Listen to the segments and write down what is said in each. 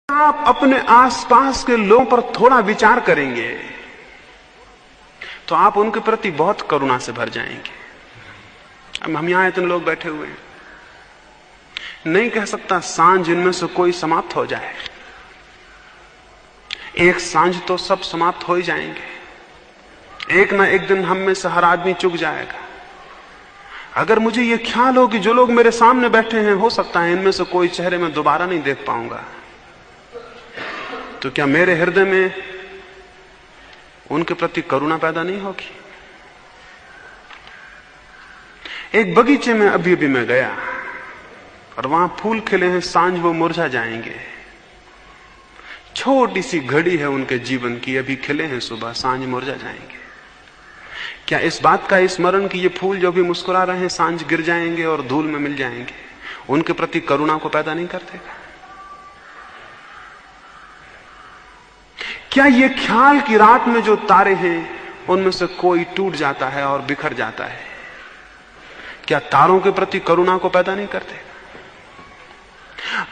आप अपने आसपास के लोगों पर थोड़ा विचार करेंगे तो आप उनके प्रति बहुत करुणा से भर जाएंगे। अब हम यहां इतने लोग बैठे हुए हैं, नहीं कह सकता सांझ इनमें से कोई समाप्त हो जाए। एक सांझ तो सब समाप्त हो ही जाएंगे। एक ना एक दिन हम में से हर आदमी चुक जाएगा। अगर मुझे यह ख्याल हो कि जो लोग मेरे सामने बैठे हैं, हो सकता है इनमें से कोई चेहरे में दोबारा नहीं देख पाऊंगा, तो क्या मेरे हृदय में उनके प्रति करुणा पैदा नहीं होगी? एक बगीचे में अभी अभी मैं गया और वहां फूल खिले हैं, सांझ वो मुरझा जाएंगे। छोटी सी घड़ी है उनके जीवन की, अभी खिले हैं, सुबह सांझ मुरझा जाएंगे। क्या इस बात का स्मरण कि ये फूल जो भी मुस्कुरा रहे हैं सांझ गिर जाएंगे और धूल में मिल जाएंगे, उनके प्रति करुणा को पैदा नहीं कर देगा? क्या ये ख्याल कि रात में जो तारे हैं उनमें से कोई टूट जाता है और बिखर जाता है, क्या तारों के प्रति करुणा को पैदा नहीं करते?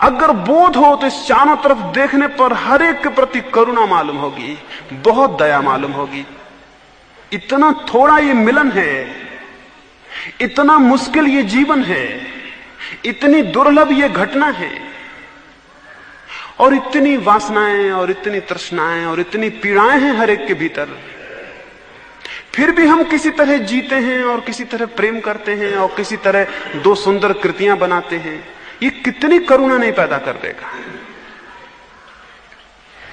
अगर बोध हो तो इस चारों तरफ देखने पर हर एक के प्रति करुणा मालूम होगी, बहुत दया मालूम होगी। इतना थोड़ा ये मिलन है, इतना मुश्किल ये जीवन है, इतनी दुर्लभ ये घटना है, और इतनी वासनाएं और इतनी तृष्णाएं और इतनी पीड़ाएं हैं हर एक के भीतर। फिर भी हम किसी तरह जीते हैं और किसी तरह प्रेम करते हैं और किसी तरह दो सुंदर कृतियां बनाते हैं। ये कितनी करुणा नहीं पैदा कर देगा?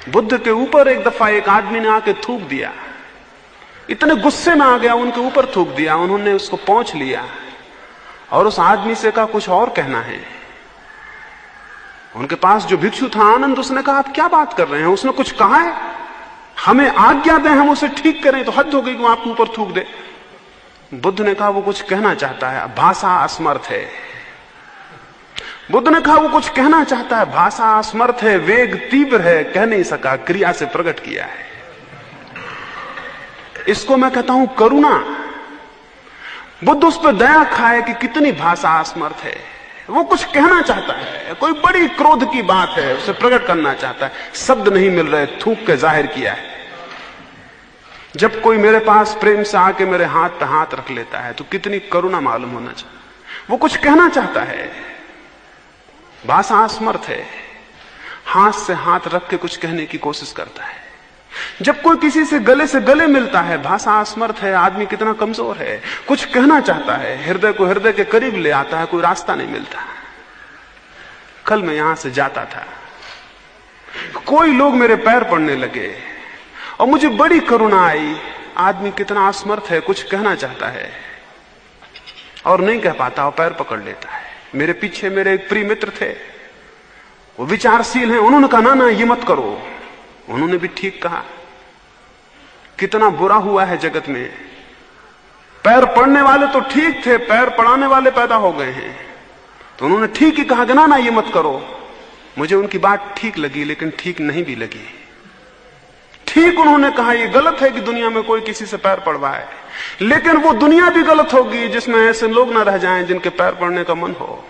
बुद्ध के ऊपर एक दफा एक आदमी ने आके थूक दिया, इतने गुस्से में आ गया, उनके ऊपर थूक दिया। उन्होंने उसको पहुंच लिया और उस आदमी से कहा कुछ और कहना है। उनके पास जो भिक्षु था आनंद, उसने कहा आप क्या बात कर रहे हैं? उसने कुछ कहा है? हमें आज्ञा दें, हम उसे ठीक करें, तो हद हो गई कि वो आपके ऊपर थूक दे। बुद्ध ने कहा वो कुछ कहना चाहता है, भाषा असमर्थ है। बुद्ध ने कहा वो कुछ कहना चाहता है, भाषा असमर्थ है, वेग तीव्र है, कह नहीं सका, क्रिया से प्रकट किया है। इसको मैं कहता हूं करुणा। बुद्ध उस पर दया खाए कि कितनी भाषा असमर्थ है। वो कुछ कहना चाहता है, कोई बड़ी क्रोध की बात है, उसे प्रकट करना चाहता है, शब्द नहीं मिल रहे, थूक के जाहिर किया है। जब कोई मेरे पास प्रेम से आके मेरे हाथ पे हाथ रख लेता है तो कितनी करुणा मालूम होना चाहिए। वो कुछ कहना चाहता है, भाषा असमर्थ है, हाथ से हाथ रख के कुछ कहने की कोशिश करता है। जब कोई किसी से गले मिलता है, भाषा असमर्थ है, आदमी कितना कमजोर है, कुछ कहना चाहता है, हृदय को हृदय के करीब ले आता है, कोई रास्ता नहीं मिलता। कल मैं यहां से जाता था, कोई लोग मेरे पैर पड़ने लगे और मुझे बड़ी करुणा आई। आदमी कितना असमर्थ है, कुछ कहना चाहता है और नहीं कह पाता और पैर पकड़ लेता है। मेरे पीछे मेरे एक प्रिय मित्र थे, वो विचारशील हैं, उन्होंने कहा ना ये मत करो। उन्होंने भी ठीक कहा। कितना बुरा हुआ है जगत में, पैर पड़ने वाले तो ठीक थे, पैर पड़ाने वाले पैदा हो गए हैं। तो उन्होंने ठीक ही कहा कि ना ये मत करो। मुझे उनकी बात ठीक लगी, लेकिन ठीक नहीं भी लगी। ठीक उन्होंने कहा ये गलत है कि दुनिया में कोई किसी से पैर पड़वाए, लेकिन वो दुनिया भी गलत होगी जिसमें ऐसे लोग ना रह जाएं जिनके पैर पड़ने का मन हो,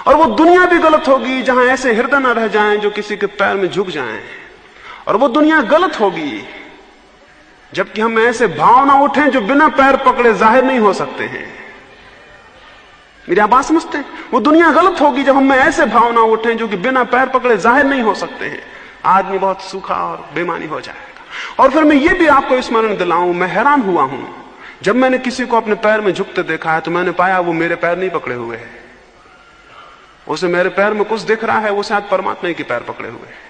और वो दुनिया भी गलत होगी जहां ऐसे हृदय ना रह जाएं जो किसी के पैर में झुक जाएं, और वो दुनिया गलत होगी जबकि हम ऐसे भाव ना उठें जो बिना पैर पकड़े जाहिर नहीं हो सकते हैं। मेरी आप बात समझते हैं? वो दुनिया गलत होगी जब हम ऐसे भाव ना उठें जो कि बिना पैर पकड़े जाहिर नहीं हो सकते हैं। आदमी बहुत सूखा और बेमानी हो जाएगा। और फिर मैं ये भी आपको स्मरण दिलाऊं, मैं हैरान हुआ हूं, जब मैंने किसी को अपने पैर में झुकते देखा है तो मैंने पाया वो मेरे पैर नहीं पकड़े हुए है। उसे मेरे पैर में कुछ दिख रहा है, वो शायद परमात्मा के पैर पकड़े हुए है।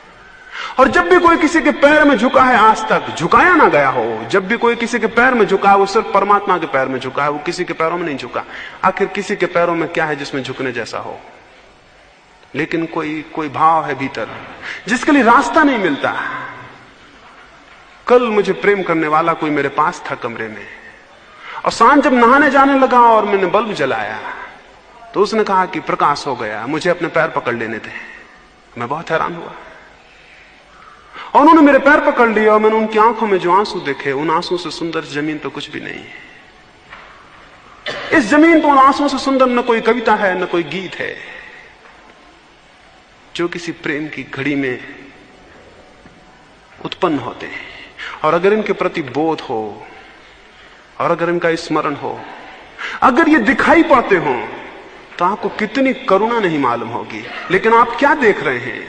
और जब भी कोई किसी के पैर में झुका है, आज तक झुकाया ना गया हो, जब भी कोई किसी के पैर में झुका है वो सिर्फ परमात्मा के पैर में झुका है, वो किसी के पैरों में नहीं झुका। आखिर किसी के पैरों में क्या है जिसमें झुकने जैसा हो? लेकिन कोई भाव है भीतर जिसके लिए रास्ता नहीं मिलता। कल मुझे प्रेम करने वाला कोई मेरे पास था कमरे में, और सांझ जब नहाने जाने लगा और मैंने बल्ब जलाया तो उसने कहा कि प्रकाश हो गया, मुझे अपने पैर पकड़ लेने थे। मैं बहुत हैरान हुआ और उन्होंने मेरे पैर पकड़ लिए और मैंने उनकी आंखों में जो आंसू देखे, उन आंसू से सुंदर जमीन तो कुछ भी नहीं है। इस जमीन पर उन आंसुओं से सुंदर न कोई कविता है, न कोई गीत है। जो किसी प्रेम की घड़ी में उत्पन्न होते हैं। और अगर इनके प्रति बोध हो और अगर इनका स्मरण हो, अगर ये दिखाई पड़ते हो, तो आपको कितनी करुणा नहीं मालूम होगी। लेकिन आप क्या देख रहे हैं?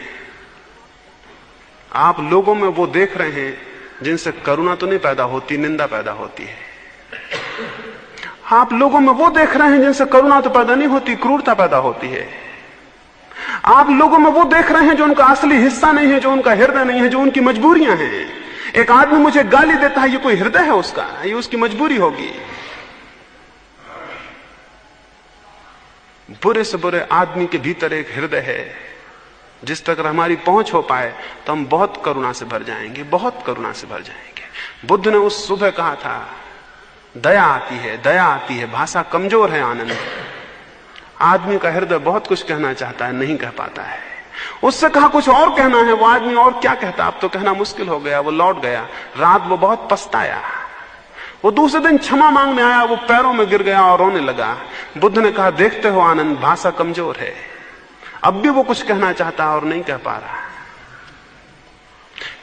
आप लोगों में वो देख रहे हैं जिनसे करुणा तो नहीं पैदा होती, निंदा पैदा होती है। आप लोगों में वो देख रहे हैं जिनसे करुणा तो पैदा नहीं होती, क्रूरता पैदा होती है। आप लोगों में वो देख रहे हैं जो उनका असली हिस्सा नहीं है, जो उनका हृदय नहीं है, जो उनकी मजबूरियां हैं। एक आदमी मुझे गाली देता है, ये कोई हृदय है उसका? ये उसकी मजबूरी होगी। बुरे से बुरे आदमी के भीतर एक हृदय है, जिस तक हमारी पहुंच हो पाए तो हम बहुत करुणा से भर जाएंगे, बहुत करुणा से भर जाएंगे। बुद्ध ने उस सुबह कहा था, दया आती है, दया आती है, भाषा कमजोर है आनंद। आदमी का हृदय बहुत कुछ कहना चाहता है, नहीं कह पाता है। उससे कहा कुछ और कहना है, वो आदमी और क्या कहता, अब तो कहना मुश्किल हो गया। वो लौट गया। रात वो बहुत पछताया। वो दूसरे दिन क्षमा मांगने आया, वो पैरों में गिर गया और रोने लगा। बुद्ध ने कहा, देखते हो आनंद, भाषा कमजोर है। अब भी वो कुछ कहना चाहता और नहीं कह पा रहा।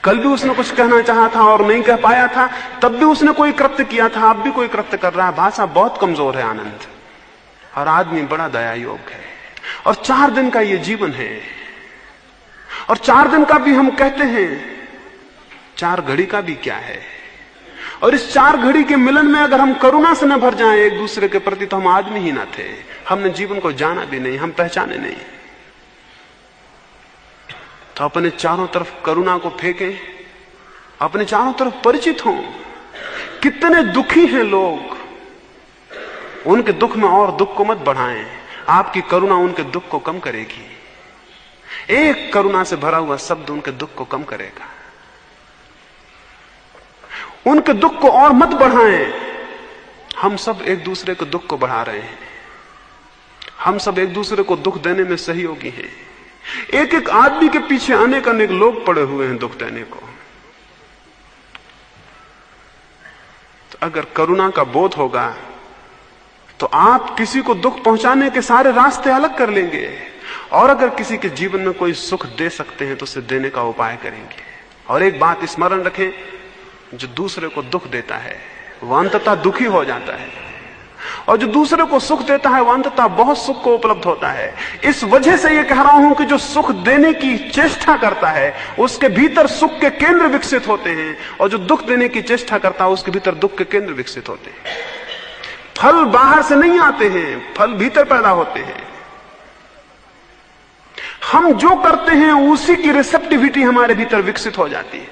कल भी उसने कुछ कहना चाहा था और नहीं कह पाया था, तब भी उसने कोई कृत्य किया था, अब भी कोई कृत्य कर रहा है। भाषा बहुत कमजोर है आनंद। और आदमी बड़ा दया योग्य है। और 4 दिन का ये जीवन है। और 4 दिन का भी हम कहते हैं, 4 घड़ी का भी क्या है। और इस 4 घड़ी के मिलन में अगर हम करुणा से न भर जाएं एक दूसरे के प्रति, तो हम आदमी ही ना थे। हमने जीवन को जाना भी नहीं, हम पहचाने नहीं। तो अपने चारों तरफ करुणा को फेंकें, अपने चारों तरफ परिचित हों। कितने दुखी हैं लोग, उनके दुख में और दुख को मत बढ़ाएं। आपकी करुणा उनके दुख को कम करेगी। एक करुणा से भरा हुआ शब्द उनके दुख को कम करेगा। उनके दुख को और मत बढ़ाएं। हम सब एक दूसरे के दुख को बढ़ा रहे हैं। हम सब एक दूसरे को दुख देने में सहयोगी हैं। एक एक आदमी के पीछे अनेक अनेक लोग पड़े हुए हैं दुख देने को। तो अगर करुणा का बोध होगा तो आप किसी को दुख पहुंचाने के सारे रास्ते अलग कर लेंगे। और अगर किसी के जीवन में कोई सुख दे सकते हैं तो उसे देने का उपाय करेंगे। और एक बात स्मरण रखें, जो दूसरे को दुख देता है वह अंततः दुखी हो जाता है, और जो दूसरे को सुख देता है वह अंततः बहुत सुख को उपलब्ध होता है। इस वजह से यह कह रहा हूं कि जो सुख देने की चेष्टा करता है उसके भीतर सुख के केंद्र विकसित होते हैं, और जो दुख देने की चेष्टा करता है उसके भीतर दुख के केंद्र विकसित होते हैं। फल बाहर से नहीं आते हैं, फल भीतर पैदा होते हैं। हम जो करते हैं उसी की रिसेप्टिविटी हमारे भीतर विकसित हो जाती है।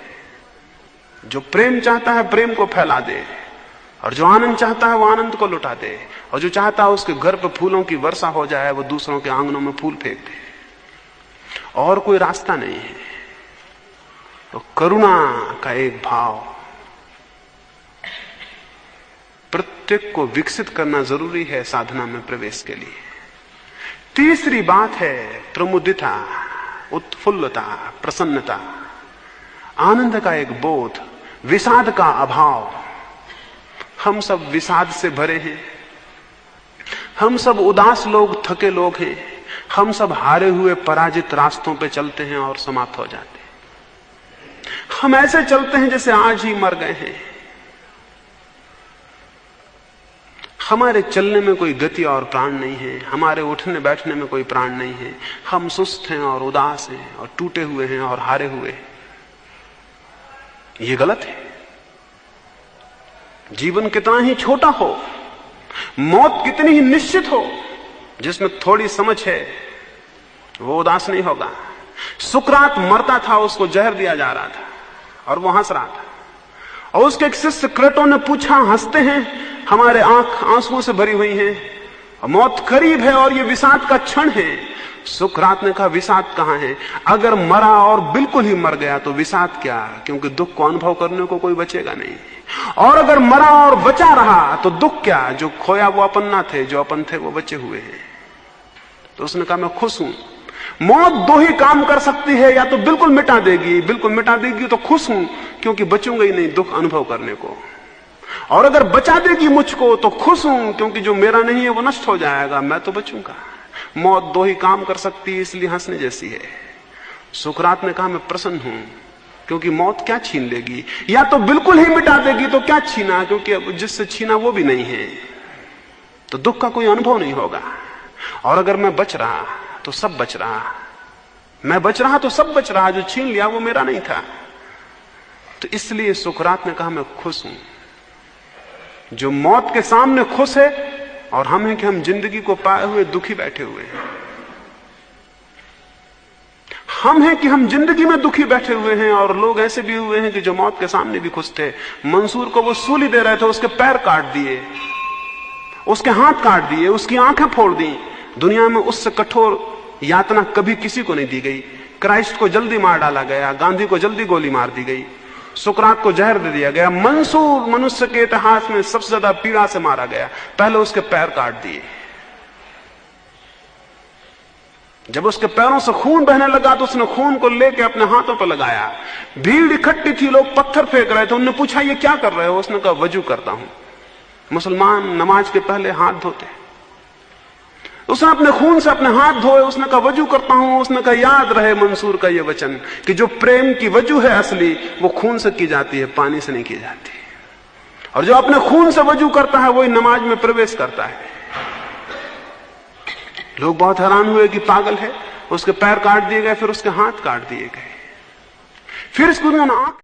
जो प्रेम चाहता है प्रेम को फैला दे, और जो आनंद चाहता है वो आनंद को लुटा दे, और जो चाहता है उसके घर पर फूलों की वर्षा हो जाए वो दूसरों के आंगनों में फूल फेंक दे। और कोई रास्ता नहीं है। तो करुणा का एक भाव प्रत्येक को विकसित करना जरूरी है साधना में प्रवेश के लिए। तीसरी बात है प्रमुदिता, उत्फुल्लता, प्रसन्नता, आनंद का एक बोध, विषाद का अभाव। हम सब विषाद से भरे हैं। हम सब उदास लोग, थके लोग हैं। हम सब हारे हुए पराजित रास्तों पे चलते हैं और समाप्त हो जाते हैं। हम ऐसे चलते हैं जैसे आज ही मर गए हैं। हमारे चलने में कोई गति और प्राण नहीं है। हमारे उठने बैठने में कोई प्राण नहीं है। हम सुस्त हैं और उदास हैं और टूटे हुए हैं और हारे हुए हैं। ये गलत है। जीवन कितना ही छोटा हो, मौत कितनी ही निश्चित हो, जिसमें थोड़ी समझ है वो उदास नहीं होगा। सुकरात मरता था, उसको जहर दिया जा रहा था और वो हंस रहा था। और उसके एक शिष्य क्रेटो ने पूछा, हंसते हैं, हमारे आंख आंसुओं से भरी हुई हैं, मौत करीब है और ये विषाद का क्षण है। सुकरात ने कहा, विषाद कहां है? अगर मरा और बिल्कुल ही मर गया तो विषाद क्या, क्योंकि दुख को अनुभव करने को कोई बचेगा नहीं। और अगर मरा और बचा रहा तो दुख क्या, जो खोया वो अपन ना थे, जो अपन थे वो बचे हुए हैं। तो उसने कहा, मैं खुश हूं। मौत 2 ही काम कर सकती है, या तो बिल्कुल मिटा देगी, बिल्कुल मिटा देगी तो खुश हूं क्योंकि बचूंगा ही नहीं दुख अनुभव करने को। और अगर बचा देगी मुझको तो खुश हूं क्योंकि जो मेरा नहीं है वो नष्ट हो जाएगा, मैं तो बचूंगा। मौत 2 ही काम कर सकती है, इसलिए हंसने जैसी है। सुकरात ने कहा मैं प्रसन्न हूं, क्योंकि मौत क्या छीन लेगी, या तो बिल्कुल ही मिटा देगी तो क्या छीना, क्योंकि अब जिससे छीना वो भी नहीं है, तो दुख का कोई अनुभव नहीं होगा। और अगर मैं बच रहा तो सब बच रहा, मैं बच रहा तो सब बच रहा, जो छीन लिया वो मेरा नहीं था। तो इसलिए सुकरात ने कहा मैं खुश हूं। जो मौत के सामने खुश है, और हम हैं कि हम जिंदगी को पाए हुए दुखी बैठे हुए हैं। हम हैं कि हम जिंदगी में दुखी बैठे हुए हैं, और लोग ऐसे भी हुए हैं कि जो मौत के सामने भी खुश थे। मंसूर को वो सूली दे रहे थे, उसके पैर काट दिए, उसके हाथ काट दिए, उसकी आंखें फोड़ दी। दुनिया में उससे कठोर यातना कभी किसी को नहीं दी गई। क्राइस्ट को जल्दी मार डाला गया, गांधी को जल्दी गोली मार दी गई, सुकरात को जहर दे दिया गया। मंसूर मनुष्य के इतिहास में सबसे ज्यादा पीड़ा से मारा गया, पहले उसके पैर काट दिए। जब उसके पैरों से खून बहने लगा तो उसने खून को लेकर अपने हाथों पर लगाया। भीड़ इकट्ठी थी, लोग पत्थर फेंक रहे थे। उन्होंने पूछा ये क्या कर रहे हो? उसने कहा वजू करता हूं। मुसलमान नमाज के पहले हाथ धोते। उसने अपने खून से अपने हाथ धोए, उसने कहा वजू करता हूं। उसने कहा याद रहे मंसूर का यह वचन कि जो प्रेम की वजू है असली, वो खून से की जाती है, पानी से नहीं की जाती। और जो अपने खून से वजू करता है वही नमाज में प्रवेश करता है। लोग बहुत हैरान हुए कि पागल है। उसके पैर काट दिए गए, फिर उसके हाथ काट दिए गए, फिर इसको उन्होंने